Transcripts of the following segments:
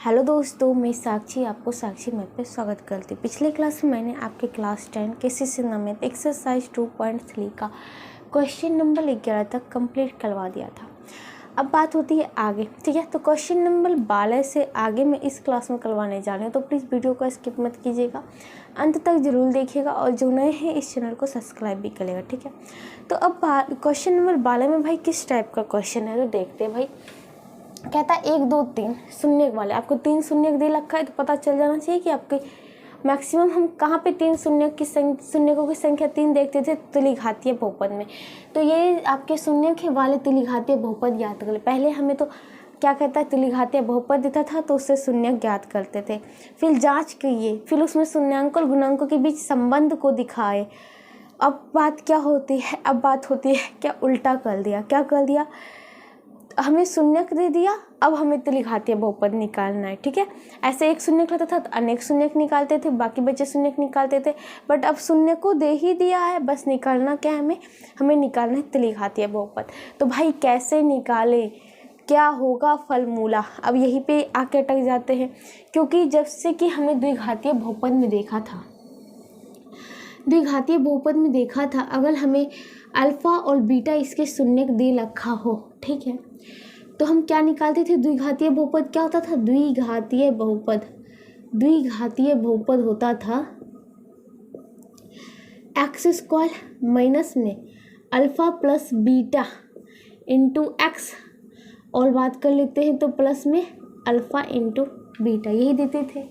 Hello दोस्तों, मैं साक्षी आपको साक्षी मैथ पे स्वागत करती हूँ। पिछले क्लास में मैंने आपके क्लास 10 केसीसी नमें एक्सरसाइज 2.3 का क्वेश्चन नंबर 11 तक कंप्लीट करवा दिया था। अब बात होती है आगे, ठीक है। तो क्वेश्चन नंबर 12 से आगे मैं इस क्लास में करवाने जा रही हूँ, तो प्लीज़ वीडियो को स्किप मत कीजिएगा, अंत तक ज़रूर देखिएगा और जो नए हैं इस चैनल को सब्सक्राइब भी करेगा, ठीक है। तो अब क्वेश्चन नंबर 12 में भाई किस टाइप का क्वेश्चन है तो देखते हैं। भाई कहता है 1 2 3 शून्य वाले, आपको 3 शून्य दे रखा है तो पता चल जाना चाहिए कि आपके मैक्सिमम हम कहाँ पे 3 शून्यों की संख्या 3 देखते थे त्रिघातीय बहुपद में। तो ये आपके शून्य के वाले त्रिघातीय बहुपद याद कर ले। पहले हमें तो क्या कहता है, त्रिघातीय बहुपद देता था तो उससे शून्य ज्ञात करते थे, फिर जांच किए, फिर उसमें शून्यांक और गुणांकों के बीच संबंध को दिखाए। अब बात क्या होती है, अब बात होती है क्या उल्टा कर दिया। क्या कर दिया, हमें शून्यक दे दिया, अब हमें त्रिघातीय बहुपद निकालना है, ठीक है। ऐसे एक शून्यक रहता था तो अनेक शून्यक निकालते थे, बाकी बचे शून्यक निकालते थे, बट अब शून्य को दे ही दिया है, बस निकालना क्या है, हमें निकालना है त्रिघातीय बहुपद। तो भाई कैसे निकाले, क्या होगा फॉर्मूला, अब यहीं पे आके अटक जाते हैं, क्योंकि जब से कि हमें द्विघातीय बहुपद में देखा था, द्विघातीय बहुपद में देखा था, अगर हमें अल्फा और बीटा इसके शून्यक दे रखा हो, ठीक है, तो हम क्या निकालते थे। द्विघातीय बहुपद क्या होता था, द्विघातीय बहुपद होता था एक्स स्क्वायर माइनस में alpha plus beta into x, और बात कर लेते हैं तो प्लस में अल्फा इंटू बीटा, यही देते थे।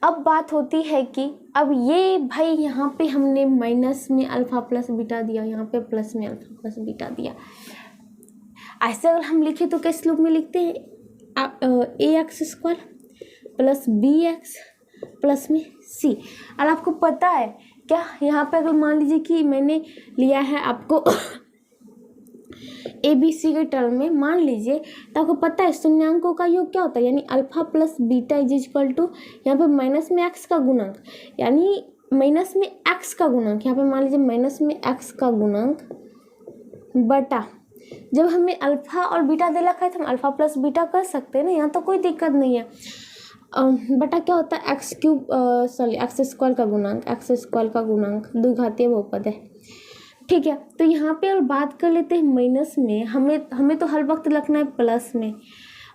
अब बात होती है कि अब ये भाई यहाँ पे हमने माइनस में अल्फा प्लस बीटा दिया, यहाँ पे प्लस में अल्फा प्लस बीटा दिया। ऐसे अगर हम लिखें तो किस रूप में लिखते हैं, A X square plus B X plus में सी। और आपको पता है क्या, यहाँ पे अगर मान लीजिए कि मैंने लिया है आपको ए बी सी के टर्म में, मान लीजिए, तो आपको पता है शून्यांकों का योग क्या होता है, यानी alpha plus beta is equal to यहाँ पे माइनस में एक्स का गुणांक, यानी माइनस में एक्स का गुणांक, यहाँ पे मान लीजिए माइनस में एक्स का गुणांक बटा, जब हमें अल्फा और बीटा दे रखा है तो हम अल्फा प्लस बीटा कर सकते हैं ना, यहाँ तो कोई दिक्कत नहीं है। बटा क्या होता है, एक्स स्क्वायर का गुणांक, एक्स स्क्वायर का गुणांक द्विघातीय बहुपद है, ठीक है। तो यहाँ पे और बात कर लेते हैं माइनस में, हमें तो हर वक्त रखना है प्लस में।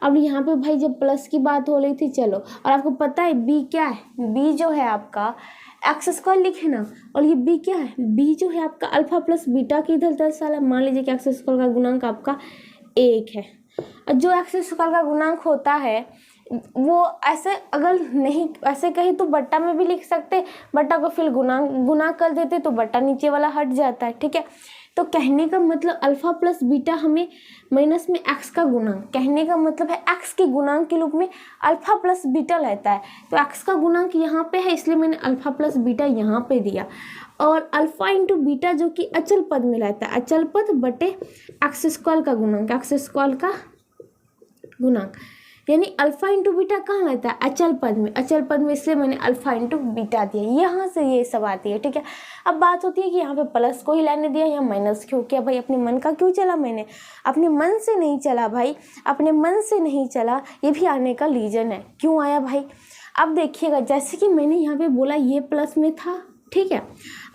अब यहाँ पे भाई जब प्लस की बात हो रही थी, चलो, और आपको पता है बी क्या है, बी जो है आपका एक्स स्क्वायर लिखे ना, और ये बी क्या है, बी जो है आपका अल्फा प्लस बीटा की इधर दर्शाला। मान लीजिए कि एक्स स्क्वायर का गुणांक आपका 1 है, और जो एक्स स्क्वायर का गुणांक होता है वो ऐसे अगर नहीं ऐसे कहीं तो बट्टा में भी लिख सकते, बट्टा को फिर गुना कर देते तो बट्टा नीचे वाला हट जाता है, ठीक है। तो कहने का मतलब अल्फा प्लस बीटा हमें माइनस में एक्स का गुणांक, कहने का मतलब है एक्स के गुणांक के रूप में अल्फा प्लस बीटा रहता है, तो एक्स का गुणांक यहाँ पे है, इसलिए मैंने अल्फा प्लस बीटा यहाँ पे दिया। और अल्फा इंटू बीटा जो कि अचल पद में रहता है, अचल पद बटे एक्स स्क्वायर का गुणांक, एक्स स्क्वायर का गुणांक, यानी अल्फा इंटू बीटा कहाँ रहता है, अचल पद में, अचल पद में, इसलिए मैंने अल्फा इंटू बीटा दिया, यहाँ से ये सब आती है, ठीक है। अब बात होती है कि यहाँ पे प्लस को ही लाने दिया, यहाँ माइनस क्यों किया, भाई अपने मन का क्यों चला, मैंने अपने मन से नहीं चला भाई, अपने मन से नहीं चला, ये भी आने का रीजन है क्यों आया भाई। अब देखिएगा, जैसे कि मैंने यहाँ पे बोला ये प्लस में था, ठीक है,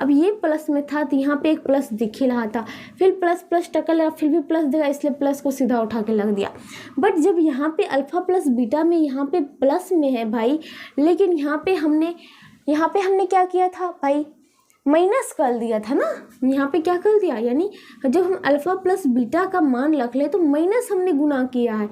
अब ये प्लस में था तो यहाँ पे एक प्लस दिख ही रहा था, फिर प्लस प्लस टक्कर लगा, फिर भी प्लस देगा, इसलिए प्लस को सीधा उठा के लग दिया। बट जब यहाँ पे अल्फा प्लस बीटा में यहाँ पे प्लस में है भाई, लेकिन यहाँ पे हमने क्या किया था भाई, माइनस कर दिया था ना, यहाँ पे क्या कर दिया, यानी जब हम अल्फा प्लस बीटा का मान रख ले तो माइनस हमने गुना किया है,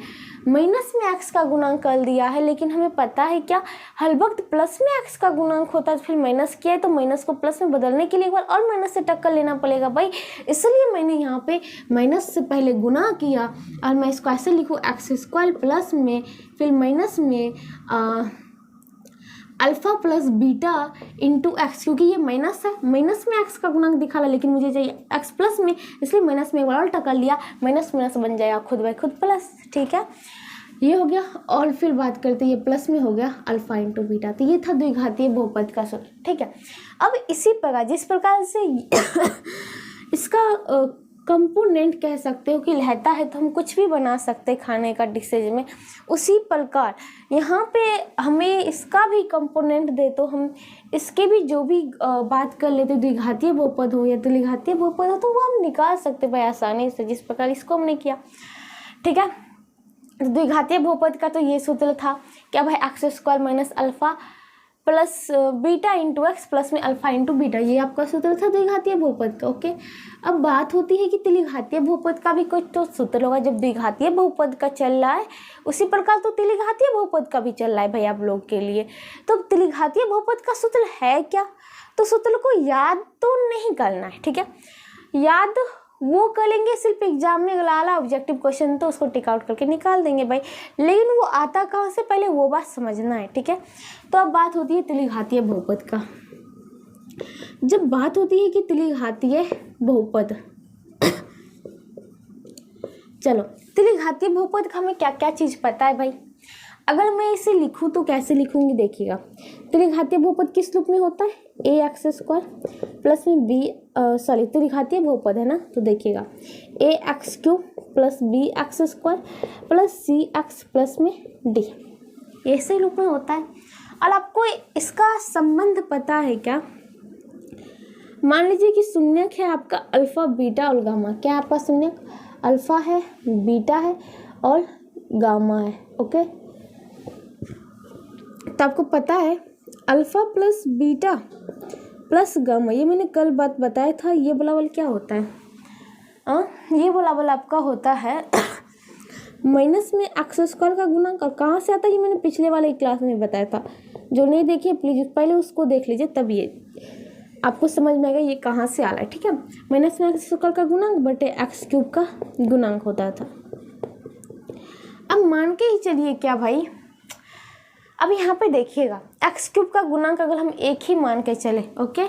माइनस में एक्स का गुणांक कर दिया है। लेकिन हमें पता है क्या, हर वक्त प्लस में एक्स का गुणांक होता है, फिर माइनस किया है तो माइनस को प्लस में बदलने के लिए एक बार और माइनस से टक्कर लेना पड़ेगा भाई, इसलिए मैंने यहाँ पे माइनस से पहले गुना किया, और मैं इसको ऐसे लिखूँ एक्स स्क्वायर प्लस में फिर माइनस में alpha plus beta into x, क्योंकि ये माइनस है, माइनस में एक्स का गुणांक दिखा रहा, लेकिन मुझे चाहिए एक्स प्लस में, इसलिए माइनस में एक बार और टक्कर लिया, माइनस माइनस बन जाएगा खुद ब खुद प्लस, ठीक है, ये हो गया। और फिर बात करते हैं, ये प्लस में हो गया अल्फा इंटू बीटा, तो ये था द्विघातीय बहुपद का सूत्र, ठीक है। अब इसी प्रकार जिस प्रकार से इसका कंपोनेंट कह सकते हो कि रहता है तो हम कुछ भी बना सकते हैं खाने का डिशेज में, उसी प्रकार यहाँ पे हमें इसका भी कंपोनेंट दे तो हम इसके भी जो भी बात कर लेते, द्विघातीय बहुपद हो या त्रिघातीय बहुपद हो, तो वो हम निकाल सकते भाई आसानी से, जिस प्रकार इसको हमने किया। ठीक है, द्विघातीय बहुपद का तो ये सूत्र था क्या भाई, x square minus alpha plus beta into x plus में अल्फा इंटू बीटा, ये आपका सूत्र था द्विघातीय बहुपद का। ओके, अब बात होती है कि त्रिघातीय बहुपद का भी कुछ तो सूत्र होगा। जब द्विघातीय बहुपद का चल रहा है उसी प्रकार तो त्रिघातीय बहुपद का भी चल रहा है भाई आप लोग के लिए। तो त्रिघातीय बहुपद का सूत्र है क्या, तो सूत्र को याद तो नहीं करना है। ठीक है, याद वो करेंगे सिर्फ एग्जाम में लाला ऑब्जेक्टिव क्वेश्चन तो उसको टिक आउट करके निकाल देंगे भाई, लेकिन वो आता कहाँ से पहले वो बात समझना है। ठीक है, तो अब बात होती है त्रिघातीय बहुपद का। जब बात होती है कि त्रिघातीय बहुपद, चलो त्रिघातीय बहुपद का हमें क्या क्या चीज़ पता है भाई। अगर मैं इसे लिखूं तो कैसे लिखूंगी, देखिएगा त्रिघातीय बहुपद किस रूप में होता है, ए एक्स स्क्वायर प्लस में बी त्रिघातीय बहुपद है ना, तो देखिएगा A X cube plus B X square plus C X plus में डी, ऐसे रूप में होता है। और आपको इसका संबंध पता है क्या, मान लीजिए कि शून्यक है आपका अल्फा बीटा और गामा, क्या आपका शून्यक अल्फा है, बीटा है और गामा है। ओके, तो आपको पता है alpha plus beta plus gamma, ये मैंने कल बात बताया था। ये बलाबल क्या होता है, ये बलाबल आपका होता है माइनस में एक्स स्क्वायर का गुणा कहाँ से आता है, ये मैंने पिछले वाले क्लास में बताया था। जो नहीं देखिए प्लीज पहले उसको देख लीजिए, तब ये आपको समझ में आएगा ये कहाँ से आ रहा है। ठीक है, माइनस में एक्स स्क्वायर का गुणांक बटे एक्स क्यूब का गुणांक होता था। अब मान के ही चलिए क्या भाई, अब यहाँ पे देखिएगा एक्स क्यूब का गुणांक अगर हम एक ही मान के चले, ओके,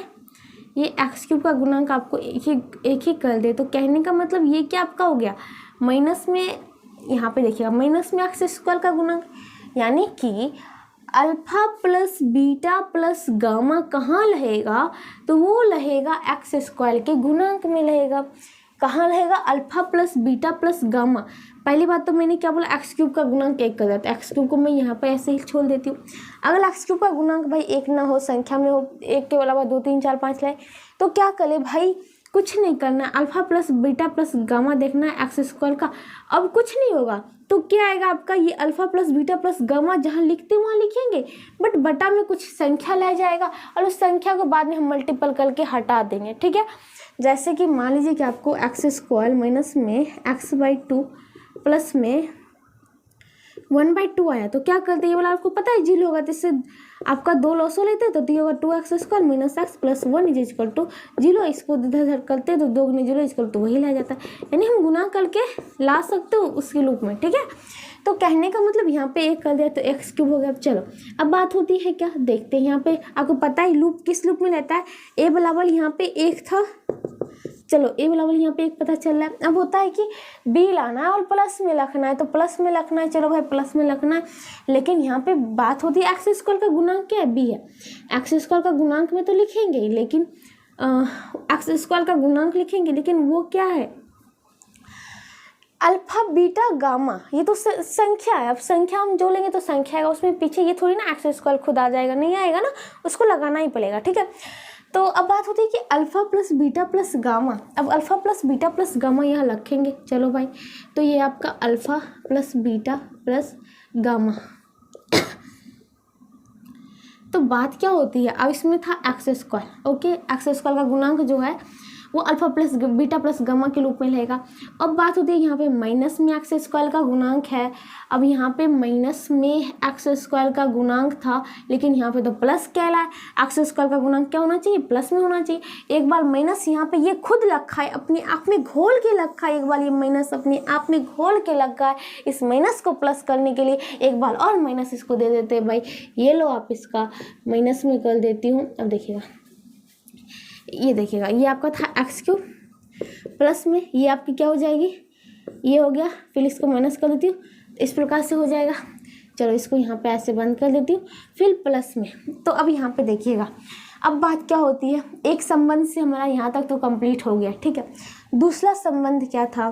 ये एक्स क्यूब का गुणांक आपको एक ही कर दे, तो कहने का मतलब ये क्या आपका हो गया, माइनस में, यहाँ पे देखिएगा माइनस में एक्स स्क्वायर का गुणांक, यानी कि alpha plus beta plus gamma कहाँ रहेगा, तो वो रहेगा एक्स स्क्वायर के गुणांक में रहेगा। कहाँ रहेगा, alpha plus beta plus gamma. पहली बात तो मैंने क्या बोला, एक्स क्यूब का गुणांक एक कर दिया, तो एक्स क्यूब को मैं यहाँ पे ऐसे ही छोड़ देती हूँ। अगर एक्स क्यूब का गुणांक भाई एक ना हो, संख्या में हो, एक के अलावा 2 3 4 5 लाए, तो क्या करे भाई, कुछ नहीं करना, alpha plus beta plus gamma देखना है एक्स स्क्वायर का। अब कुछ नहीं होगा तो क्या आएगा आपका, ये alpha plus beta plus gamma जहाँ लिखते वहाँ लिखेंगे, बट बटा में कुछ संख्या ला जाएगा और उस संख्या को बाद में हम मल्टीपल करके हटा देंगे। ठीक है, जैसे कि मान लीजिए कि आपको एक्स स्क्वायर माइनस में x/2 प्लस में 1/2 आया, तो क्या करते हैं, ये वाला आपको पता है जीरो होगा, तो इससे आपका 2 लॉसो लेते हैं, तो ये होगा 2x square minus x plus 1 is equal to 0। इसको इधर उधर करते हैं तो 2 गुने 0 इक्वल टू वही ला जाता है, यानी हम गुना करके ला सकते हो उसके लूप में। ठीक है, तो कहने का मतलब यहाँ पे एक कर दिया तो एक्स क्यूब हो गया। चलो अब बात होती है क्या, देखते हैं यहाँ पे आपको पता है लूप किस लूप में रहता है, ए बराबर यहाँ पे एक था, चलो ए बराबर यहाँ पे एक पता चल रहा है। अब होता है कि बी लाना है और प्लस में रखना है, तो प्लस में रखना है, चलो भाई प्लस में रखना है, लेकिन यहाँ पे बात होती है एक्स स्क्वायर का गुणांक क्या है, बी है। एक्स स्क्वायर का गुणांक में तो लिखेंगे, लेकिन एक्स स्क्वायर का गुणांक लिखेंगे, लेकिन वो क्या है, अल्फा बीटा गामा, ये तो संख्या है। अब संख्या हम जो लेंगे तो संख्या आएगा, उसमें पीछे ये थोड़ी ना एक्स स्क्वायर खुद आ जाएगा, नहीं आएगा ना, उसको लगाना ही पड़ेगा। ठीक है, तो अब बात होती है कि alpha plus beta plus gamma. अब alpha plus beta plus gamma यहाँ रखेंगे, चलो भाई, तो ये आपका alpha plus beta plus gamma. तो बात क्या होती है, अब इसमें था X square, okay, X square का गुणांक जो है वो alpha plus beta plus gamma के रूप में रहेगा। अब बात होती है यहाँ पे माइनस में एक्स स्क्वायर का गुणांक है, अब यहाँ पे माइनस में एक्स स्क्वायर का गुणांक था, लेकिन यहाँ पे तो प्लस क्या है, एक्स स्क्वायर का गुणांक क्या होना चाहिए, प्लस में होना चाहिए। एक बार माइनस यहाँ पे ये खुद रखा है, अपने आप में घोल के रखा है, एक बार ये माइनस अपने आप में घोल के रखा है, इस माइनस को प्लस करने के लिए एक बार और माइनस इसको दे देते हैं भाई, ये लो आप इसका माइनस में कर देती हूँ। अब देखिएगा, ये देखिएगा, ये आपका था एक्स क्यूब, प्लस में ये आपकी क्या हो जाएगी, ये हो गया, फिर इसको माइनस कर देती हूँ, इस प्रकार से हो जाएगा। चलो इसको यहाँ पे ऐसे बंद कर देती हूँ, फिर प्लस में, तो अब यहाँ पे देखिएगा अब बात क्या होती है, एक संबंध से हमारा यहाँ तक तो कंप्लीट हो गया, ठीक है। दूसरा संबंध क्या था,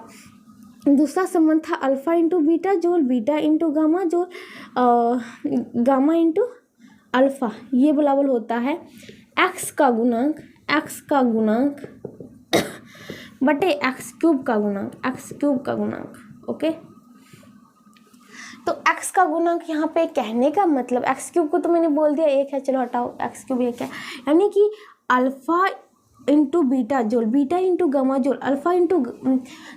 दूसरा संबंध था अल्फा इंटू बीटा जोल बीटा इंटू गामा जोल गामा इंटू अल्फा, ये बराबर होता है एक्स का गुणांक बटे एक्स क्यूब का गुणांक, ओके। तो x का गुणांक यहाँ पे कहने का मतलब x क्यूब को तो मैंने बोल दिया एक है, चलो हटाओ, x क्यूब एक है, यानी कि अल्फा इंटू बीटा जोल बीटा इंटू गामा जोल alpha into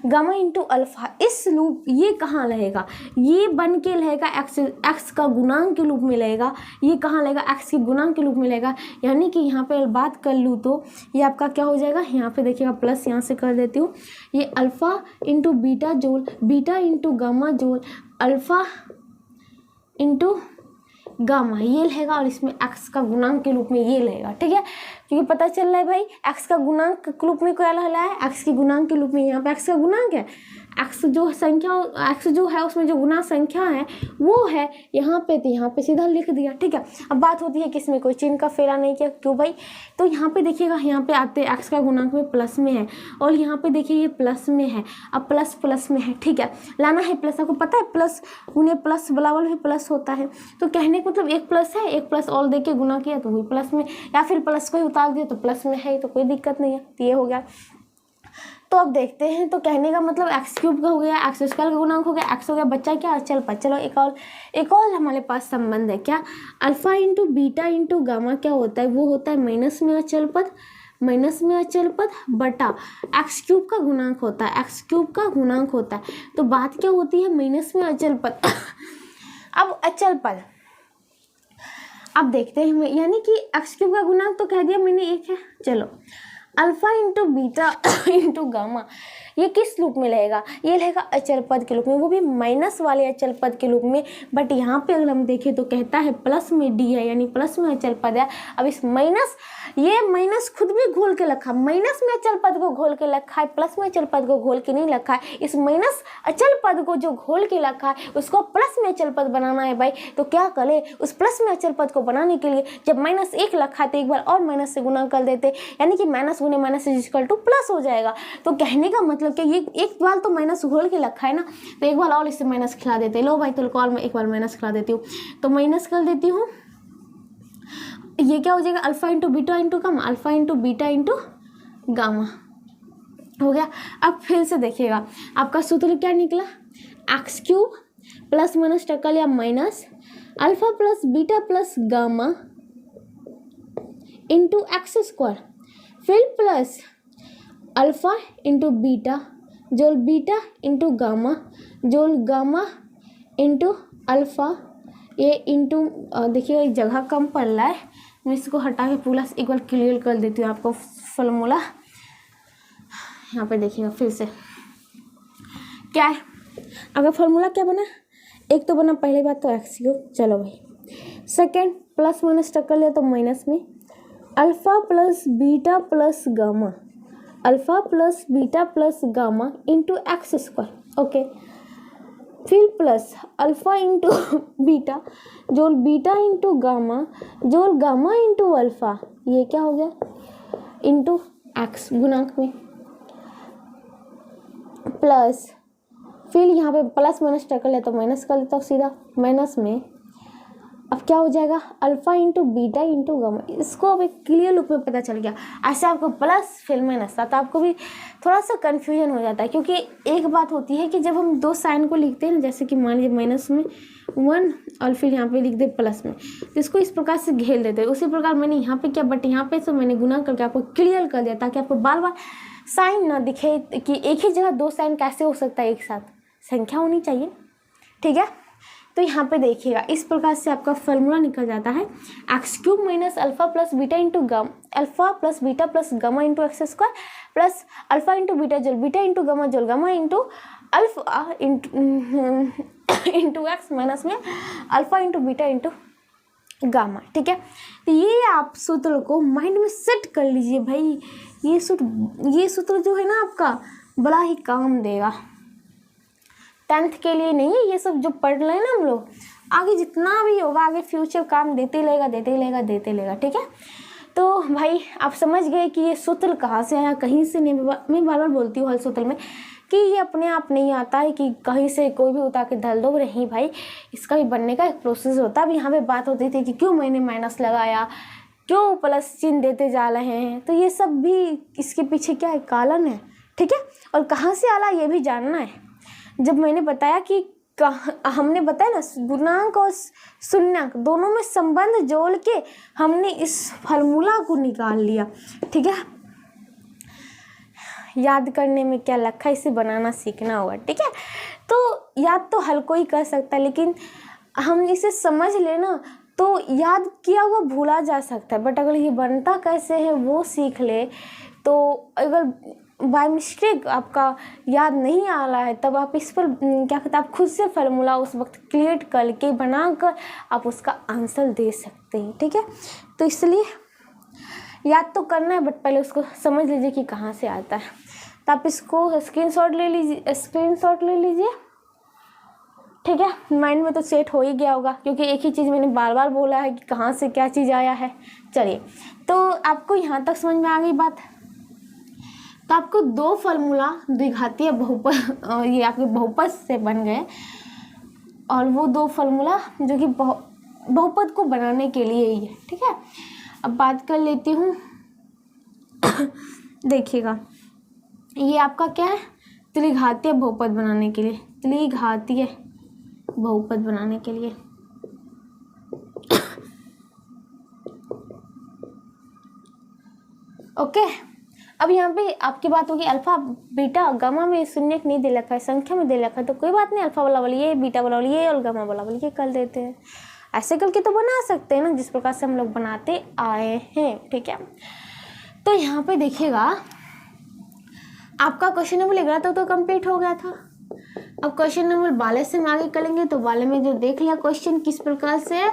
gamma into alpha, इस लूप ये कहाँ रहेगा, ये बन के रहेगा x का गुणांक के रूप में रहेगा, ये कहाँ रहेगा x के गुणांक के रूप में रहेगा। यानी कि यहाँ पे बात कर लूँ तो ये आपका क्या हो जाएगा, यहाँ पे देखिएगा प्लस यहाँ से कर देती हूँ, ये अल्फा इंटू बीटा जोल बीटा इंटू गामा जोल अल्फा इंटू गामा ये रहेगा, और इसमें x का गुणांक के रूप में ये रहेगा, ठीक है। क्योंकि पता चल रहा है भाई x का गुणांक के रूप में क्या रहा है, x के गुणांक के रूप में यहाँ पे x का गुणांक है, x जो संख्या x जो है उसमें जो गुना संख्या है वो है यहाँ पे, तो यहाँ पे सीधा लिख दिया, ठीक है। अब बात होती है किसमें कोई चिन्ह का फेरा नहीं किया, क्यों भाई, तो यहाँ पे देखिएगा, यहाँ पे आते x का गुणांक में प्लस में है, और यहाँ पे देखिए ये प्लस में है, अब प्लस प्लस में है, ठीक है, लाना है प्लस, आपको पता है प्लस उन्हें प्लस बराबर भी प्लस होता है, तो कहने का मतलब एक प्लस है, एक प्लस और देके गुना किया तो वही प्लस में, या फिर प्लस को ही उतार दिया तो प्लस में है, तो कोई दिक्कत नहीं है, तो ये हो गया। तो अब देखते हैं, तो कहने का मतलब एक्स क्यूब का हो गया, एक्स स्क्वायर का गुणांक हो गया, एक्स हो गया, बच्चा क्या अचल पद। चलो एक और हमारे पास संबंध है, क्या, alpha into beta into gamma क्या होता है, वो होता है माइनस में अचल पद बटा एक्स क्यूब का गुणांक होता है, तो बात क्या होती है, माइनस में अचल पद अब अचल पद, अब देखते हैं, यानी कि एक्स क्यूब का गुणांक तो कह दिया मैंने एक है, चलो alpha into beta into gamma ये किस रूप में रहेगा, ये रहेगा अचल पद के रूप में, वो भी माइनस वाले अचल पद के रूप में, बट यहाँ पे अगर हम देखें तो कहता है प्लस में डी है, यानी प्लस में अचल पद है। अब इस माइनस खुद भी घोल के रखा, माइनस में अचल पद को घोल के रखा है, प्लस में अचल पद को घोल के नहीं रखा है, इस माइनस अचल पद को जो घोल के रखा है उसको प्लस में अचल पद बनाना है भाई, तो क्या करे, उस प्लस में अचल पद को बनाने के लिए जब माइनस एक रखा है तो एक बार और माइनस से गुना कर देते, यानी कि माइनस गुने minus is equal two plus हो जाएगा। तो कहने का मतलब कि ये एक बार तो माइनस घोल के रखा है ना, तो एक बार और इससे माइनस खिला देते, लो भाई तो और मैं एक बार माइनस खिला देती हूँ, तो माइनस कर देती हूँ, ये क्या हो जाएगा, alpha into beta into gamma, alpha into beta into gamma हो गया। अब फिर से देखिएगा आपका सूत्र क्या निकला, एक्स क्यूब प्लस माइनस टक्कर या minus alpha plus beta plus gamma into x square, फिर प्लस अल्फा इंटू बीटा जोल बीटा इंटू गामा जोल गामा इंटू अल्फा, ये इंटू देखिएगा एक जगह कम पड़ रहा है, मैं इसको हटा के पूरा एक बार क्लियर कर देती हूँ आपको फॉर्मूला। यहाँ पे देखिएगा फिर से क्या है, अगर फॉर्मूला क्या बना, एक तो बना पहले बात तो एक्स क्यूब, चलो भाई सेकेंड प्लस माइनस टक्कर लिया तो माइनस में alpha plus beta plus gamma, alpha plus beta plus gamma into x square, okay, फिर प्लस अल्फा इंटू बीटा जोल बीटा इंटू गामा जोल गामा इंटू अल्फा, ये क्या हो गया इंटू एक्स गुणांक में, प्लस फिर यहाँ पे प्लस माइनस टक्कर ले तो माइनस कर लेता हूँ सीधा माइनस में, अब क्या हो जाएगा alpha into beta into gamma, इसको अब एक क्लियर रूप में पता चल गया। ऐसे आपको प्लस फिर माइनस था तो आपको भी थोड़ा सा कन्फ्यूजन हो जाता है, क्योंकि एक बात होती है कि जब हम दो साइन को लिखते हैं ना, जैसे कि मान लीजिए माइनस में 1 और फिर यहाँ पे लिख दे प्लस में, तो इसको इस प्रकार से घेर देते हैं। उसी प्रकार मैंने यहाँ पे किया, बट यहाँ पे तो मैंने गुना करके आपको क्लियर कर दिया ताकि आपको बार बार साइन ना दिखे कि एक ही जगह दो साइन कैसे हो सकता है, एक साथ संख्या होनी चाहिए, ठीक है। तो यहाँ पे देखिएगा इस प्रकार से आपका फॉर्मूला निकल जाता है, X cube minus alpha plus beta into gamma, alpha plus beta plus gamma into x square plus alpha into beta जोल beta into gamma into alpha into x minus में alpha into beta into gamma, ठीक है। तो ये आप सूत्र को mind में सेट कर लीजिए भाई, ये सूत्र जो है ना आपका बड़ा ही काम देगा, 10th के लिए नहीं है, ये सब जो पढ़ रहे हैं ना हम लोग, आगे जितना भी होगा आगे फ्यूचर काम देते रहेगा, ठीक है। तो भाई आप समझ गए कि ये सूत्र कहाँ से आया, कहीं से नहीं। मैं बार बार बोलती हूँ हर सूत्र में कि ये अपने आप नहीं आता है कि कहीं से कोई भी उतार के धर दो, नहीं भाई, इसका भी बनने का एक प्रोसेस होता है। अब यहाँ पे बात होती थी कि क्यों मैंने माइनस लगाया, क्यों प्लस चिन्ह देते जा रहे हैं, तो ये सब भी इसके पीछे क्या है, कारण है, ठीक है। और कहाँ से आला ये भी जानना है। जब मैंने बताया कि हमने बताया ना, गुणांक और शून्यंक दोनों में संबंध जोड़ के हमने इस फार्मूला को निकाल लिया, ठीक है। याद करने में क्या रखा, इसे बनाना सीखना होगा, ठीक है। तो याद तो हर कोई कर सकता है, लेकिन हम इसे समझ लेना तो याद किया हुआ भूला जा सकता है, बट अगर ये बनता कैसे है वो सीख ले, तो अगर बाय मिस्टेक आपका याद नहीं आ रहा है तब आप इस पर क्या कहते हैं, आप खुद से फार्मूला उस वक्त क्रिएट करके बनाकर आप उसका आंसर दे सकते हैं, ठीक है। तो इसलिए याद तो करना है, बट पहले उसको समझ लीजिए कि कहाँ से आता है। तो आप इसको स्क्रीनशॉट ले लीजिए, ठीक है। माइंड में तो सेट हो ही गया होगा, क्योंकि एक ही चीज़ मैंने बार बार बोला है कि कहाँ से क्या चीज़ आया है। चलिए, तो आपको यहाँ तक समझ में आ गई बात। तो आपको दो फार्मूला द्विघातीय बहुपद, ये आपके बहुपद से बन गए, और वो दो फार्मूला जो कि बहुपद को बनाने के लिए ही है, ठीक है। अब बात कर लेती हूँ देखिएगा, ये आपका क्या है, त्रिघातीय बहुपद बनाने के लिए, त्रिघातीय बहुपद बनाने के लिए ओके। अब यहाँ पे आपकी बात होगी अल्फा बीटा गामा में शून्यक नहीं दे रखा है, संख्या में दे रखा है, तो कोई बात नहीं, अल्फा वाला वाली ये, बीटा वाला वाली ये और गामा वाला वाली ये कर देते हैं। ऐसे करके तो बना सकते हैं ना, जिस प्रकार से हम लोग बनाते आए हैं, ठीक है। तो यहाँ पे देखिएगा, आपका क्वेश्चन नंबर 11 तो कंप्लीट हो गया था। अब क्वेश्चन नंबर 12 से हम आगे करेंगे। तो 12 में जो देख लिया क्वेश्चन किस प्रकार से है,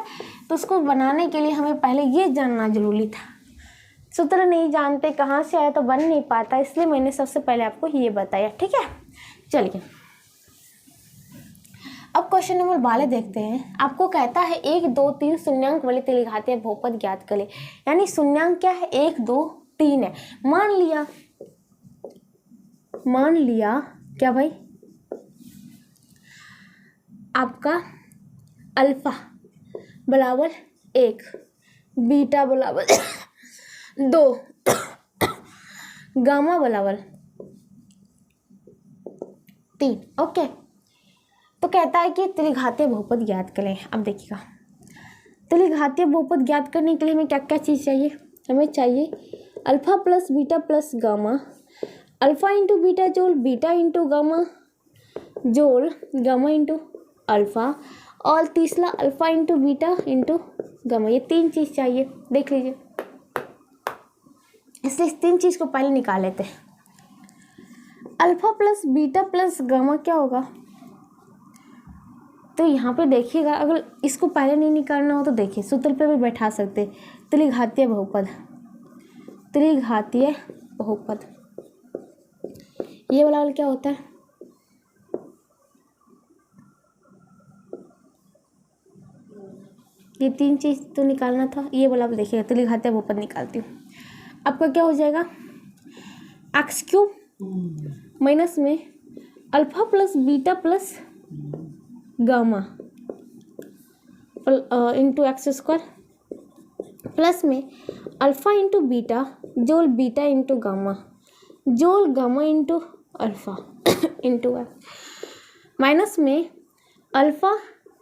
तो उसको बनाने के लिए हमें पहले ये जानना जरूरी था। सूत्र नहीं जानते कहाँ से आया तो बन नहीं पाता, इसलिए मैंने सबसे पहले आपको ये बताया, ठीक है। चलिए, अब क्वेश्चन नंबर 12 देखते हैं। आपको कहता है 1, 2, 3 शून्यांक वाले त्रिघातीय बहुपद ज्ञात करें। यानी शून्यांक क्या है, 1, 2, 3 है। मान लिया क्या भाई, आपका अल्फा बराबर 1, बीटा बराबर 2, गामा बराबर 3, ओके। तो कहता है कि त्रिघातीय बहुपद ज्ञात करें। अब देखिएगा, त्रिघातीय बहुपद ज्ञात करने के लिए हमें क्या क्या चीज़ चाहिए, हमें चाहिए alpha plus beta plus gamma, alpha into beta जोड़ बीटा इंटू गामा जोड़ गामा इंटू अल्फा, और तीसरा alpha into beta into gamma. ये 3 चीज़ चाहिए, देख लीजिए। इसलिए इस 3 चीज़ को पहले निकाल लेते हैं। Alpha plus beta plus gamma क्या होगा, तो यहाँ पे देखिएगा, अगर इसको पहले नहीं निकालना हो तो देखिए सूत्र पे भी बैठा सकते। त्रिघातीय बहुपद, त्रिघातीय बहुपद ये वाला क्या होता है, ये 3 चीज़ तो निकालना था। ये वाला आप देखिएगा, त्रिघातीय बहुपद निकालती हूँ। आपका क्या हो जाएगा, x³ माइनस में alpha plus beta plus gamma into x² plus में अल्फा इंटू बीटा जोड़ बीटा इंटू गामा जोड़ gamma into alpha into x minus में alpha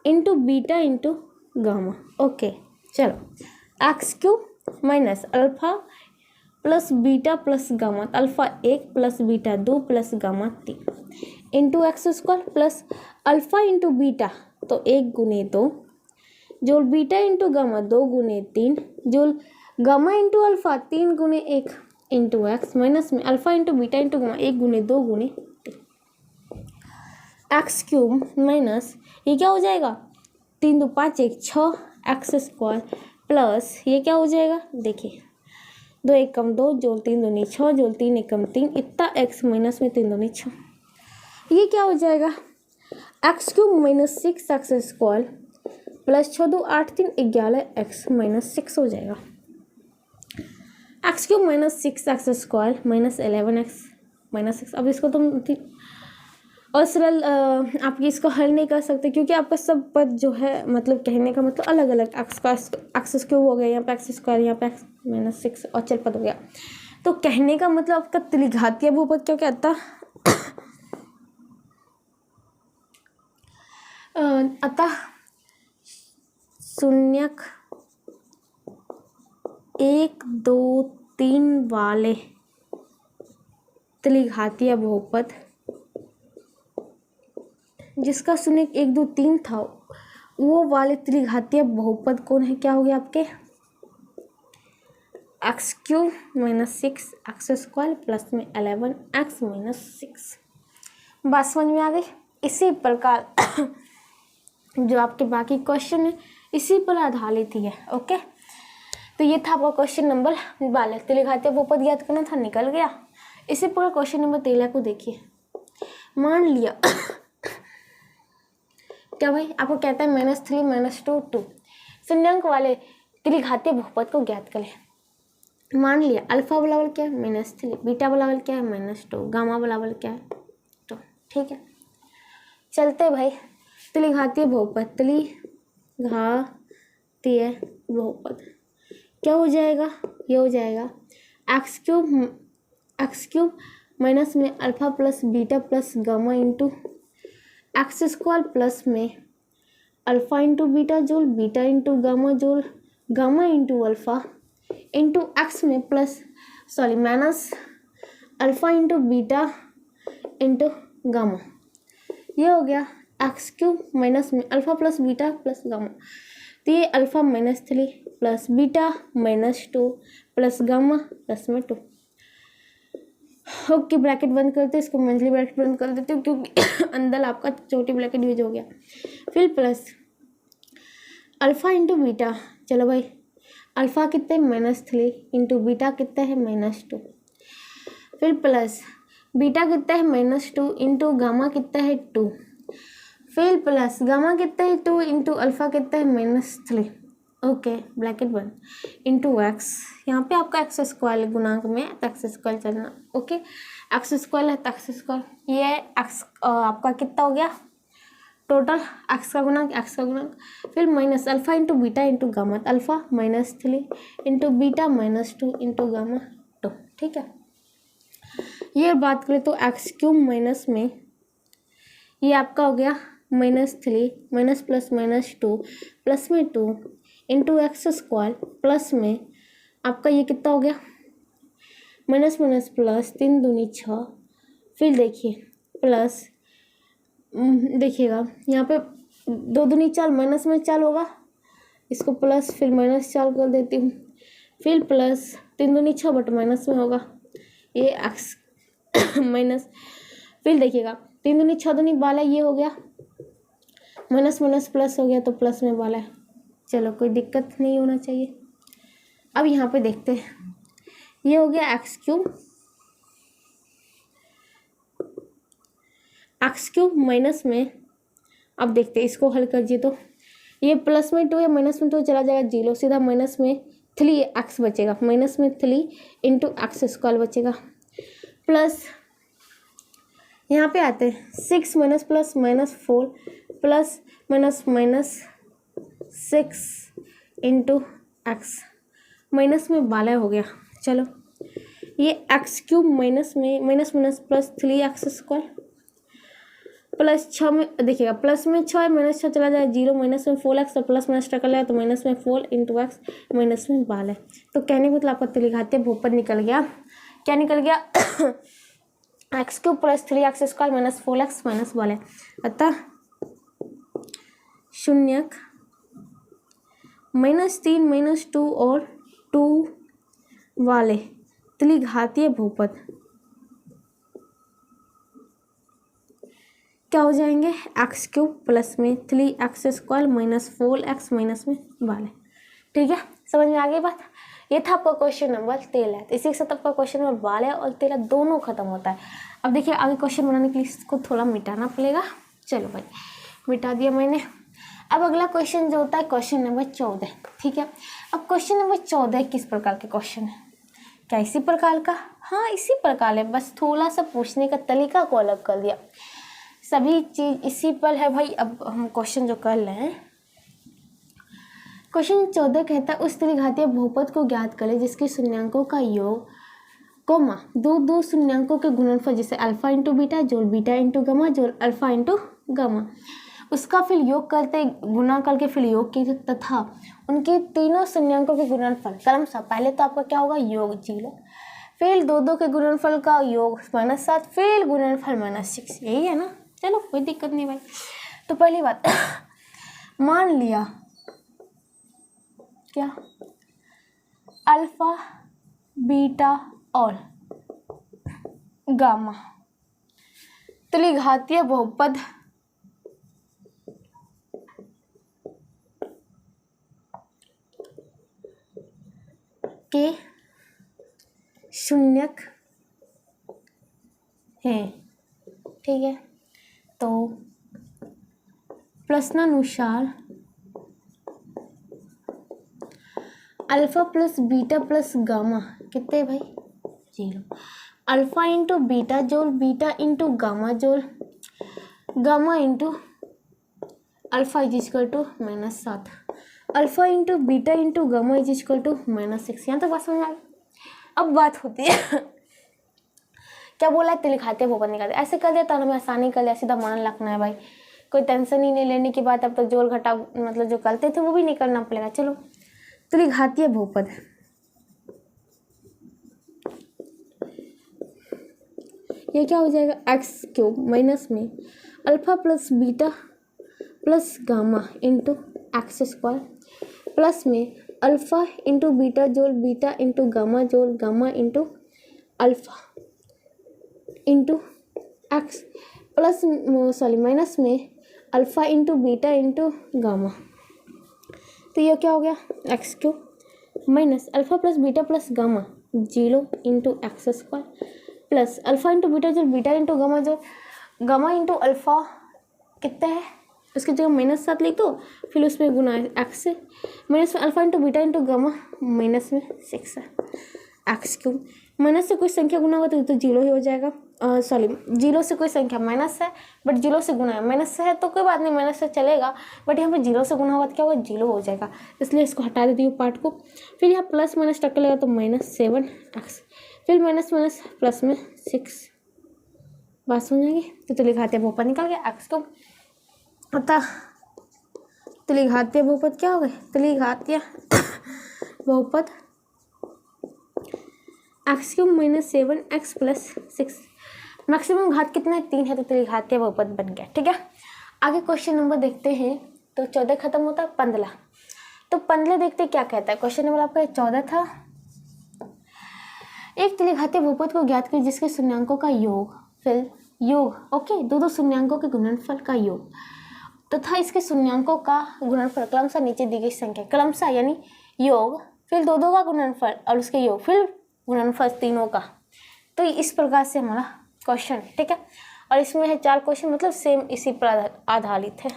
into beta into gamma. Okay, चलो, x³ minus alpha plus beta plus gamma, alpha 1 plus beta 2 plus gamma 3 into x² plus alpha into beta तो 1 गुने 2 जोड़ beta into gamma 2 गुने 3 जोड़ gamma into alpha 3 गुने 1 into x minus में alpha into beta into gamma 1 गुने 2 गुने x³ minus ये क्या हो जाएगा, 3 2 5 1 6 x² प्लस ये क्या हो जाएगा, देखिए 2 1 कम 2 जोड़ 3 दूनी 6 जोड़ 3 1 कम 3 इतना x माइनस में 3 दूनी 6, ये क्या हो जाएगा, x³ minus 6x² plus 6 2 8 3 11 x minus 6 हो जाएगा। X cube minus 6x square minus 11x minus 6। अब इसको तुम और सरल आप इसको हल नहीं कर सकते क्योंकि आपका सब पद जो है मतलब कहने का मतलब अलग अलग एक्स क्यूब हो गया, यहाँ पे एक्स स्क्वायर, यहाँ पे एक्स माइनस 6 और चल पद हो गया। तो कहने का मतलब आपका त्रिघातीय बहुपद क्या कहता अतः शून्यक 1 2 3 वाले त्रिघातीय बहुपद जिसका शून्यक 1 2 3 था वो वाले त्रिघातीय बहुपद कौन है, क्या हो गया आपके x cube minus 6 x square plus में 11x माइनस 6। बात समझ में आ गई। इसी प्रकार जो आपके बाकी क्वेश्चन है इसी पर आधारित ही है। ओके, तो ये था आपका क्वेश्चन नंबर 12। त्रिघातीय बहुपद याद करना था, निकल गया। इसी प्रकार क्वेश्चन नंबर 13 को देखिए। मान लिया क्या भाई आपको कहता है -3 -2 2 शून्यांक वाले त्रिघातीय बहुपद को ज्ञात करें। मान लिया अल्फा बराबर क्या है -3, बीटा बराबर क्या है -2, गामा बराबर क्या है 2। ठीक है, चलते भाई त्रिघातीय बहुपद। त्रिघातीय बहुपद क्या हो जाएगा, ये हो जाएगा एक्स क्यूब माइनस में alpha plus beta plus gamma into x square plus में अल्फा इंटू बीटा जोल बीटा इंटू गामा जोल gamma into alpha into x में minus alpha into beta into gamma. ये हो गया एक्स क्यूब माइनस में alpha plus beta plus gamma. तो ये alpha -3 plus beta -2 plus gamma plus में 2। ओके, ब्रैकेट बंद करते हैं, इसको मंथली ब्रैकेट बंद कर देते हो क्योंकि अंदर आपका छोटी ब्रैकेट यूज हो गया। फिर प्लस अल्फा इंटू बीटा, चलो भाई अल्फा कितना है -3 इंटू बीटा कितना है -2। फिर प्लस बीटा कितना है -2 इंटू गामा कितना है 2। फिर प्लस गामा कितना है 2 इंटू अल्फा कितना है -3। ओके, ब्रैकेट बंद इंटू एक्स। यहाँ पे आपका एक्स स्क्वायर गुणांक में एक्स स्क्वायर चलना। ओके, एक्स स्क्वायर है तो एक्स स्क्वायर, ये एक्स आपका कितना हो गया टोटल एक्स का गुणांक। फिर minus alpha into beta into gamma, alpha -3 into beta -2 into gamma 2। ठीक है, ये बात करें तो एक्स क्यूब माइनस में ये आपका हो गया -3 माइनस प्लस -2 प्लस में 2 इंटू एक्स स्क्वायर प्लस में आपका ये कितना हो गया माइनस प्लस 3 दूनी 6। फिर देखिए प्लस देखिएगा यहाँ पे 2 दूनी 4 माइनस में 4 होगा, इसको प्लस फिर -4 कर देती हूँ। फिर प्लस 3 दूनी 6 बट माइनस में होगा ये एक्स माइनस। फिर देखिएगा 3 दूनी 6 दूनी 12, ये हो गया माइनस प्लस हो गया तो प्लस में 12। चलो कोई दिक्कत नहीं होना चाहिए। अब यहाँ पे देखते हैं, ये हो गया एक्स क्यूब माइनस में। अब देखते हैं इसको हल कर दिए तो ये प्लस में 2 या माइनस में 2 चला जाएगा 0, सीधा माइनस में 3x बचेगा, -3 इंटू एक्स स्क्वायर बचेगा। प्लस यहाँ पे आते हैं 6 minus plus -4 plus minus 6 into x minus में 12 हो गया। चलो ये एक्स क्यूब माइनस में minus plus 3x square plus 6 में देखिएगा प्लस में 6 -6 चला जाए 0, माइनस में 4x और प्लस माइनस टकल है तो माइनस में 4 इंटू एक्स माइनस में 12। तो कहने का मतलब आपका त्रिघातीय बहुपद निकल गया। क्या निकल गया x cube plus 3x square minus 4x minus 12। अतः शून्यक -3 -2 और 2 वाले त्रिघातीय बहुपद क्या हो जाएंगे एक्स क्यूब प्लस में 3x square minus 4x minus में 12। ठीक है, समझ में आ गई बात। ये था आपका क्वेश्चन नंबर 13। इसी के साथ आपका क्वेश्चन नंबर 12 और 13 दोनों खत्म होता है। अब देखिए आगे क्वेश्चन बनाने के लिए इसको थोड़ा मिटाना पड़ेगा। चलो भाई मिटा दिया मैंने। अब अगला क्वेश्चन जो होता है क्वेश्चन नंबर 14। ठीक है, अब क्वेश्चन नंबर 14 किस प्रकार के क्वेश्चन है, क्या इसी प्रकार का? हाँ इसी प्रकार है, बस थोड़ा सा पूछने का तरीका को अलग कर दिया। सभी चीज इसी पर है भाई। अब हम क्वेश्चन जो कर रहे हैं, क्वेश्चन 14 कहता है उस त्रिघातीय बहुपद को ज्ञात करें जिसके शून्यांकों का योग कोमा दो शून्यांकों के गुणनफल जैसे अल्फा इंटू बीटा जोड़ बीटा इंटू गामा जोड़ अल्फा इंटू गामा, उसका फिर योग करते गुना करके फिर योग की तथा उनके तीनों शून्यांकों के गुणनफल क्रमशः। पहले तो आपका क्या होगा योग 0, फिर दो के गुणनफल का योग -7, फिर गुणनफल -6, यही है ना। चलो कोई दिक्कत नहीं भाई। तो पहली बात मान लिया क्या अल्फा बीटा और गामा त्रिघातीय बहुपद के शून्यक हैं, ठीक है। तो प्रश्नानुसार alpha plus beta plus gamma कितने भाई 0, अल्फा इंटू बीटा जोड़ बीटा इंटू गामा जोड़ gamma into alpha is equal to -7, alpha into beta into gamma is equal to -6। यहाँ तक बात समझ आ गई। अब बात होती है क्या बोला है त्रिघातीय बहुपद निकालते, ऐसे कर दिया तो हमें आसानी कर लिया, सीधा मान रखना है भाई, कोई टेंशन ही नहीं लेने की बात। अब तो जोड़ घटा मतलब जो करते थे वो भी नहीं करना पड़ेगा। चलो त्रिघातीय बहुपद ये क्या हो जाएगा x³ माइनस में alpha plus beta plus gamma into x² plus में अल्फा इंटू बीटा जोड़ बीटा इंटू गामा जोड़ gamma into alpha into x plus minus में alpha into beta into gamma. तो ये क्या हो गया x³ minus alpha plus beta plus gamma 0 into x² plus alpha into beta जो beta into gamma जो gamma into alpha कितना है उसकी जगह -7 लिख दो, फिर उसमें गुना है x से, माइनस में alpha into beta into gamma -6 है x³ माइनस से कोई संख्या गुना होगा तो 0 ही हो जाएगा। सॉरी 0 से कोई संख्या माइनस है बट 0 से गुना है, माइनस से है तो कोई बात नहीं माइनस से चलेगा, बट यहाँ पे 0 से गुना होगा तो क्या होगा 0 हो जाएगा, इसलिए इसको हटा देती हूँ पार्ट को। फिर यहाँ प्लस माइनस टक्कर लगा तो -7x, फिर माइनस माइनस प्लस में 6, बात समझ आएगी। तो त्रिघातीय बहुपद निकल गया x³ अतः त्रिघातीय बहुपद क्या हो गए त्रिघातीय बहुपद x³ - 7x + 6, मैक्सिमम घात कितना है 3 है, तो त्रिघातीय बहुपद बन गया। ठीक है, आगे क्वेश्चन नंबर देखते हैं। तो 14 खत्म होता है 15, तो 15 देखते क्या कहता है। क्वेश्चन नंबर आपका 14 था, एक त्रिघातीय बहुपद को ज्ञात करें जिसके शून्यांकों का योग फिर योग ओके दो शून्यांकों के गुणनफल का योग तथा इसके शून्यांकों का गुणनफल क्रमशः नीचे दी गई संख्या क्रमशः यानी योग फिर दो का गुणनफल और उसके योग फिर गुणनफल तीनों का। तो इस प्रकार से हमारा क्वेश्चन है। ठीक है, और इसमें है 4 क्वेश्चन, मतलब सेम इसी पर आधारित है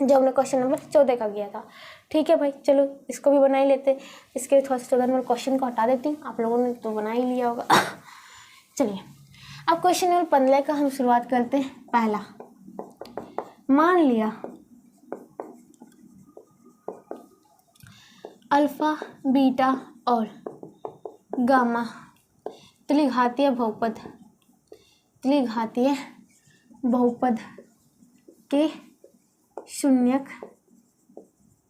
जो हमने क्वेश्चन नंबर 14 का किया था। ठीक है भाई, चलो इसको भी बना ही लेते। इसके लिए थोड़ा सा 14 नंबर क्वेश्चन को हटा देती हूँ, आप लोगों ने तो बना ही लिया होगा। चलिए अब क्वेश्चन नंबर 15 का हम शुरुआत करते हैं। पहला, मान लिया अल्फा बीटा और गामा त्रिघातीय बहुपद के शून्यक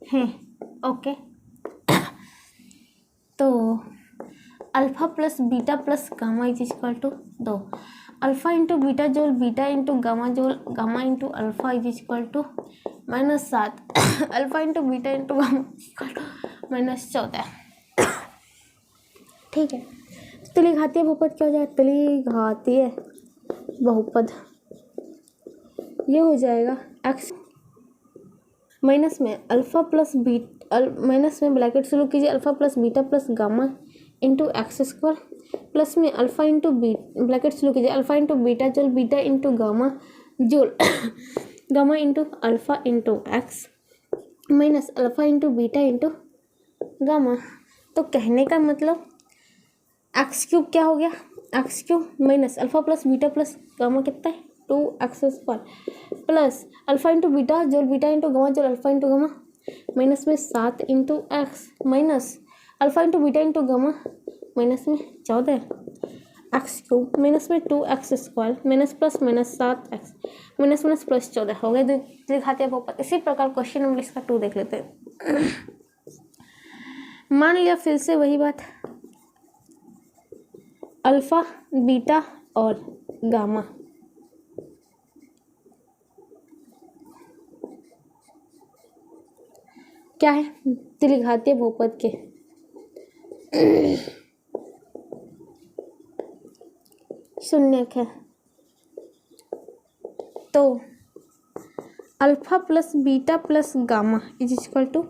हैं। ओके, तो alpha plus beta plus gamma is equal to 2, alpha into beta जोड़ बीटा इंटू गामा जोड़ gamma into alpha is equal to -7, alpha into beta into gamma equal to -14। ठीक है, त्रिघातीय बहुपद क्या हो जाएगा, त्रिघातीय बहुपद ये हो जाएगा x माइनस में अल्फा प्लस माइनस में ब्रैकेट शुरू कीजिए alpha plus beta plus gamma into x² plus में अल्फा इंटू ब्रैकेट शुरू कीजिए अल्फा इंटू बीटा जोड़ बीटा इंटू गामा जोड़ gamma into alpha into x minus alpha into beta into gamma. तो कहने का मतलब एक्स क्यूब क्या हो गया, x cube minus alpha plus beta plus gamma कितना है 2x² plus alpha into beta जोल बीटा इंटू गामा जोल अल्फा इंटू गामा माइनस में 7 into x minus alpha into beta into gamma minus में 14 x cube minus में 2x² minus plus minus 7x minus minus plus 14 हो गए दिखाते हैं बहुपद। इसी प्रकार क्वेश्चन नंबर इसका 2 देख लेते हैं। मान लिया फिर से वही बात, अल्फा बीटा और गामा क्या है, त्रिघातीय बहुपद के शून्यक है। तो alpha plus beta plus gamma is equal to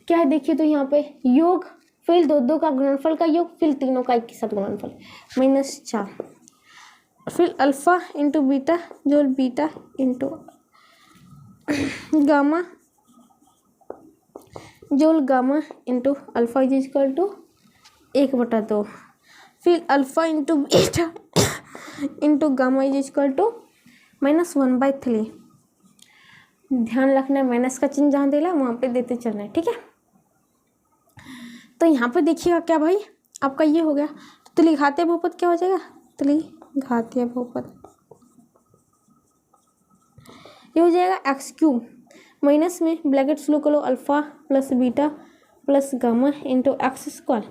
क्या है, देखिए तो यहाँ पे योग फिर दो का गुणनफल का योग फिर तीनों का एक के साथ गुणनफल -4 फिर अल्फा इंटू बीटा जोल बीटा इंटू गामा जोल gamma into alpha is equal to 1/2 फिर alpha into beta into gamma is equal to -1/3। ध्यान रखना है माइनस का चिन्ह जहाँ देला वहाँ पे देते चलना है, ठीक है। तो यहाँ पे देखिएगा क्या भाई आपका ये हो गया, तो त्रिघातीय बहुपद क्या हो जाएगा, त्रिघातीय बहुपद ये हो जाएगा एक्स क्यूब माइनस में ब्रैकेट शुरू करो alpha plus beta plus gamma into x²।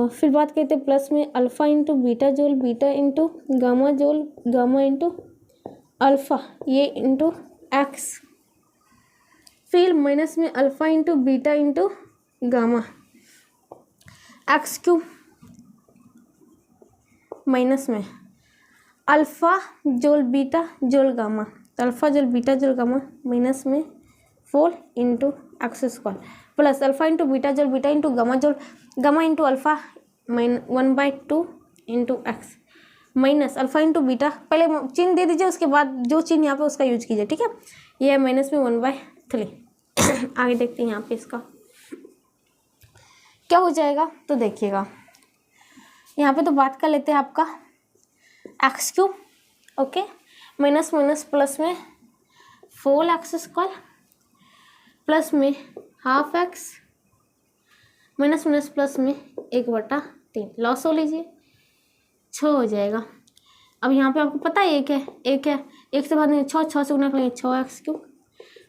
फिर बात करते हैं प्लस में अल्फा इंटू बीटा जोल बीटा इंटू गामा जोल गामा इंटू अल्फा ये इंटू एक्स फिर माइनस में alpha into beta into gamma x cube minus में अल्फा जोल बीटा जोल गामा अल्फा जोल बीटा जोल गामा माइनस में 4 into x² plus alpha into beta जोल बीटा इंटू गामा जोल gamma into alpha 1/2 into x minus alpha into beta, पहले चिन्ह दे दीजिए उसके बाद जो चिन्ह यहाँ पे उसका यूज कीजिए, ठीक है। ये है माइनस में 1/3। आगे देखते हैं यहाँ पे इसका क्या हो जाएगा, तो देखिएगा यहाँ पे तो बात कर लेते हैं आपका x cube okay minus minus plus में 4x² प्लस में half x minus minus plus में 1/3 लॉस हो लीजिए 6 हो जाएगा। अब यहाँ पे आपको पता है एक है एक से भाग देंगे 6 से गुना करेंगे 6x³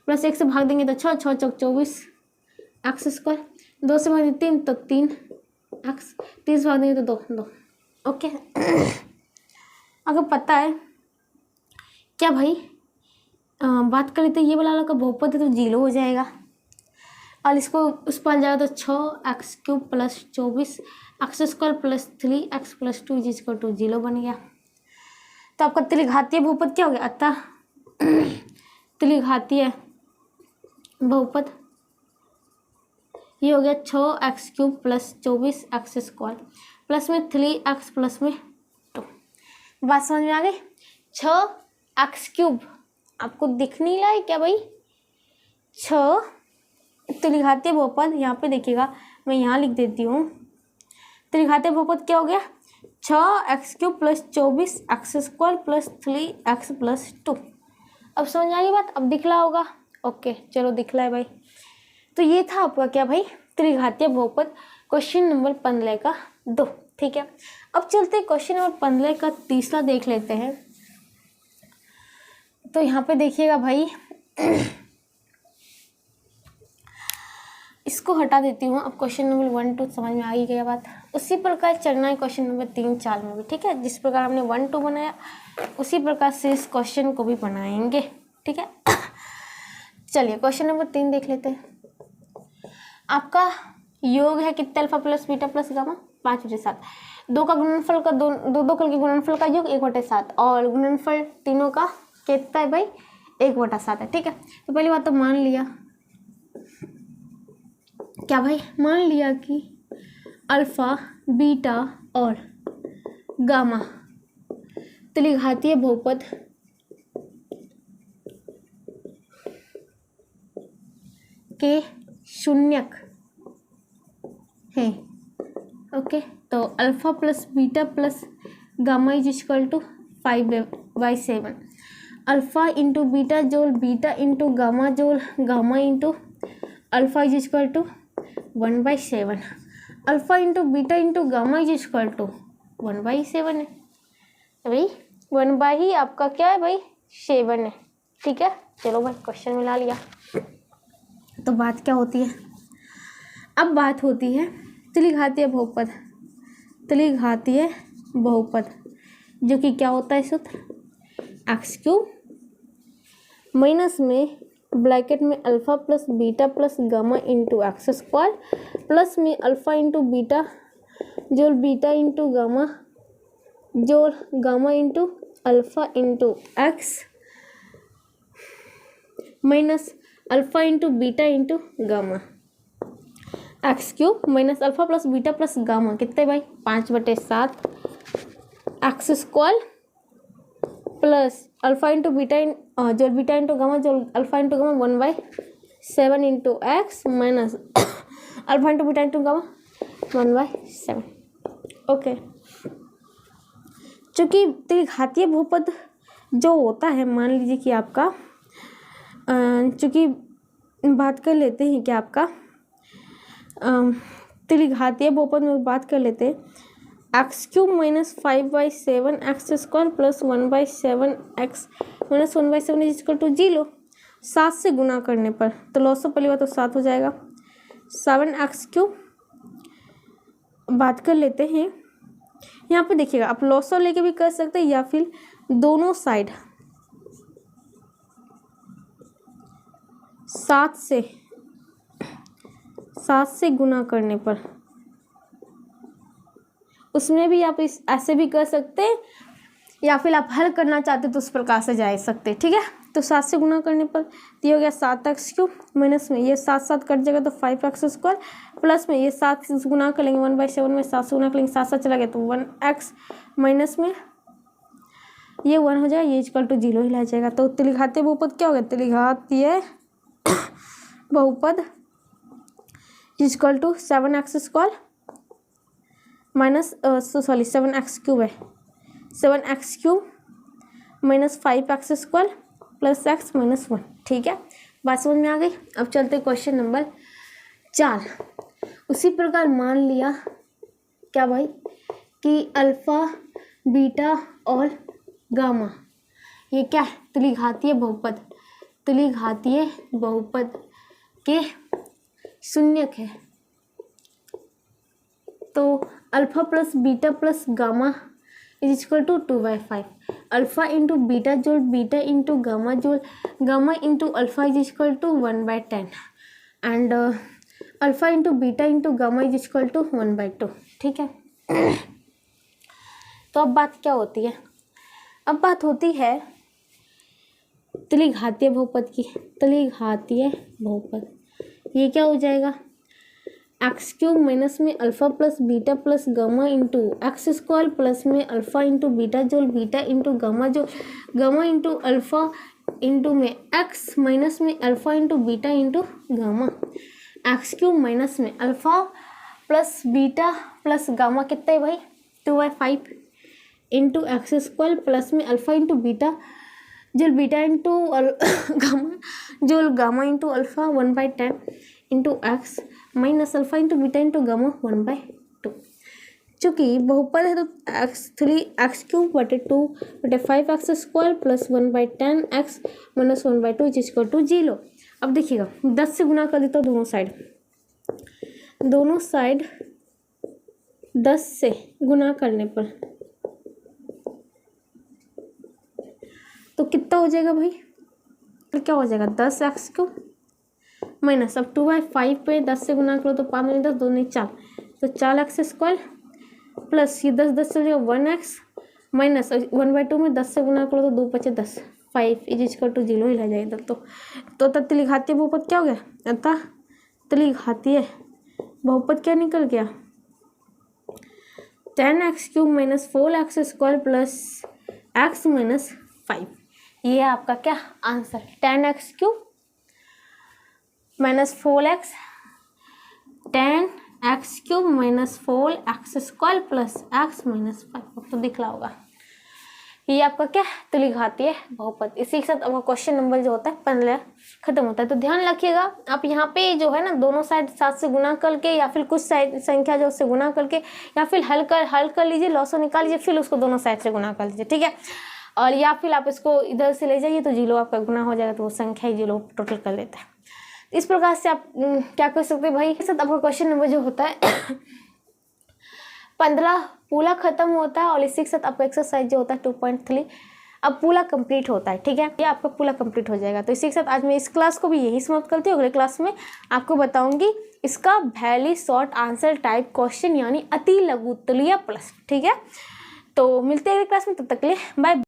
प्लस 1 से भाग देंगे तो 6 चौक 24 x², 2 से भाग देंगे 3 तो 3x, 3 से भाग देंगे तो 2 ओके। अगर पता है क्या भाई बात कर लेते हैं ये वाला का बहुपद है तो 0 हो जाएगा और इसको उस पर जाएगा तो 6x³ plus 24x² plus 3x plus 2 is equal to 0 बन गया। तो आपका त्रिघातीय बहुपद क्या हो गया, अतः त्रिघातीय बहुपद ये हो गया 6x³ प्लस 24x² प्लस में 3x प्लस में 2। बात समझ में आ गई। 6x³ आपको दिख नहीं रहा है क्या भाई, 6 त्रिघातीय बहुपद यहाँ पे देखिएगा मैं यहाँ लिख देती हूँ। त्रिघातीय बहुपद क्या हो गया 6x³ plus 24x² plus 3x plus 2। अब समझ आ गई बात, अब दिख रहा होगा ओके चलो दिख रहा है भाई। तो ये था आपका क्या भाई त्रिघातीय बहुपद क्वेश्चन नंबर 15 का 2, ठीक है। अब चलते क्वेश्चन नंबर 15 का तीसरा देख लेते हैं। तो यहाँ पे देखिएगा भाई इसको हटा देती हूँ। अब क्वेश्चन नंबर 1 2 समझ में आ ही गया बात। उसी प्रकार चलना है क्वेश्चन नंबर 3 4 में भी, ठीक है। जिस प्रकार हमने 1 2 बनाया उसी प्रकार से इस क्वेश्चन को भी बनाएंगे, ठीक है। चलिए क्वेश्चन नंबर 3 देख लेते हैं। आपका योग है कितने alpha plus beta plus gamma 5/7, 2 का गुणनफल का दो कल के गुणनफल का योग 1/7 और गुणनफल तीनों का कितना है भाई 1/7 है, ठीक है। तो पहली बात तो मान लिया क्या भाई, मान लिया कि अल्फा बीटा और गामा त्रिघातीय बहुपद के शून्यक हैं ओके, तो alpha plus beta plus gamma is equal to 5/7। Alpha into beta जोल बीटा इंटू गामा जोल gamma into alpha is equal to 1/7। Alpha into beta into gamma is equal to 1/7 है। तो भाई 1 ही आपका क्या है भाई, 7 है। ठीक है, चलो भाई क्वेश्चन मिला लिया। तो बात क्या होती है, अब बात होती है त्रिघातीय बहुपद। त्रिघातीय बहुपद जो कि क्या होता है सूत्र, x³ माइनस में ब्रैकेट में alpha plus beta plus gamma into x² plus में अल्फ़ा इंटू बीटा जोल बीटा इंटू गामा जोल gamma into alpha into x minus alpha into beta into gamma. x³ minus alpha plus beta plus gamma कितने भाई, 5/7 x² plus alpha into beta जो beta into gamma जो alpha into gamma 1/7 into x minus alpha into beta into gamma 1/7। Okay, चूँकि त्रिघातीय बहुपद जो होता है, मान लीजिए कि आपका चूँकि बात कर लेते हैं कि आपका त्रिघातीय बहुपद में बात कर लेते हैं, x³ minus 5/7 x² plus 1/7 x minus 1/7 is equal to 0। 7 से गुना करने पर तो लॉस ऑफ पहली बार तो 7 हो जाएगा। 7x³ बात कर लेते हैं, यहाँ पे देखिएगा आप लॉस ऑफ लेके भी कर सकते हैं या फिर दोनों साइड 7 से गुना करने पर, उसमें भी आप इस ऐसे भी कर सकते हैं या फिर आप हल करना चाहते तो उस प्रकार से जा सकते हैं। ठीक है, तो 7 से गुना करने पर ये हो गया 7x³ माइनस में ये 7 कट जाएगा तो 5x² प्लस में ये 7 से गुना कर लेंगे 1/7 में 7 से गुना कर लेंगे 7 चला गया तो 1x माइनस में ये 1 हो जाएगा, ये इक्वल टू 0 ही रह जाएगा। तो त्रिघातीय बहुपद क्या हो गया, त्रिघातीय बहुपद equal to 7x² minus 7x³ है, 7x³ minus 5x² plus x minus 1। ठीक है, बात समझ में आ गई। अब चलते क्वेश्चन नंबर 4। उसी प्रकार मान लिया क्या भाई कि अल्फ़ा बीटा और गामा ये क्या है, त्रिघातीय बहुपद, त्रिघातीय बहुपद के शून्यक है। तो alpha plus beta plus gamma is equal to 2/5। Alpha into beta जोल बीटा इंटू गामा जोल gamma into alpha is equal to 1/10 and alpha into beta into gamma is equal to 1/2। ठीक है, तो अब बात क्या होती है, अब बात होती है त्रिघातीय बहुपद की। त्रिघातीय बहुपद ये क्या हो जाएगा, x³ माइनस में alpha plus beta plus gamma into x² plus में अल्फ़ा इंटू बीटा जोल बीटा इंटू गामा जो गामा इंटू अल्फ़ा इंटू में x माइनस में alpha into beta into gamma. x³ minus में alpha plus beta plus gamma कितना है भाई, 2/5 into x² plus में अल्फ़ा इंटू बीटा जोल बीटा इंटू गामा जोल gamma into alpha 1/10 into x minus alpha into beta into gamma 1/2। चूँकि बहुपद है तो x3x³/2/5x² plus 1/10 x minus 1/2 is equal to 0। अब देखिएगा 10 से गुना कर देता हूँ दोनों साइड 10 से गुना करने पर तो कितना हो जाएगा भाई, तो क्या हो जाएगा 10x³ माइनस अब 2/5 पे 10 से गुना करो तो 5 में 10 2 नहीं 4 तो 4x² प्लस ये 10 चल जाएगा 1x माइनस 1/2 में 10 से गुना करो तो 2 बचे 10 5 इज इक्वल टू 0 ही रह जाएगा। तो त्रिघातीय बहुपद क्या हो गया, अतः त्रिघातीय बहुपद क्या निकल गया 10x³ minus 4x² plus x minus 5। ये है आपका क्या answer, 10x³ minus 4x 10 x cube minus 4x² plus x minus 5 तो दिख रहा होगा। ये आपका क्या त्रिघातीय बहुपद। इसी के साथ आपका क्वेश्चन नंबर जो होता है 15 खत्म होता है। तो ध्यान रखिएगा आप यहाँ पे जो है ना दोनों साइड 7 से गुना करके या फिर कुछ साइड संख्या जो उससे गुना करके या फिर हल कर लीजिए, लॉसो निकाल लीजिए, फिर उसको दोनों साइड से गुना कर लीजिए, ठीक है। और या फिर आप इसको इधर से ले जाइए तो जीरो आपका गुना हो जाएगा, तो वो संख्या ही जीरो टोटल कर लेता है। इस प्रकार से आप क्या कर सकते हैं भाई। इस साथ आपका क्वेश्चन नंबर जो होता है 15 पूरा खत्म होता है और इसी के साथ आपका एक्सरसाइज जो होता है 2.3 अब पूरा कंप्लीट होता है, ठीक है। ये आपका पूरा कंप्लीट हो जाएगा। तो इसी के साथ आज मैं इस क्लास को भी यही समाप्त करती हूँ। अगले क्लास में आपको बताऊंगी इसका very short answer type question यानी अति लघु उत्तरीय प्रश्न, ठीक है। तो मिलते हैं अगले क्लास में, तब तक के लिए बाय।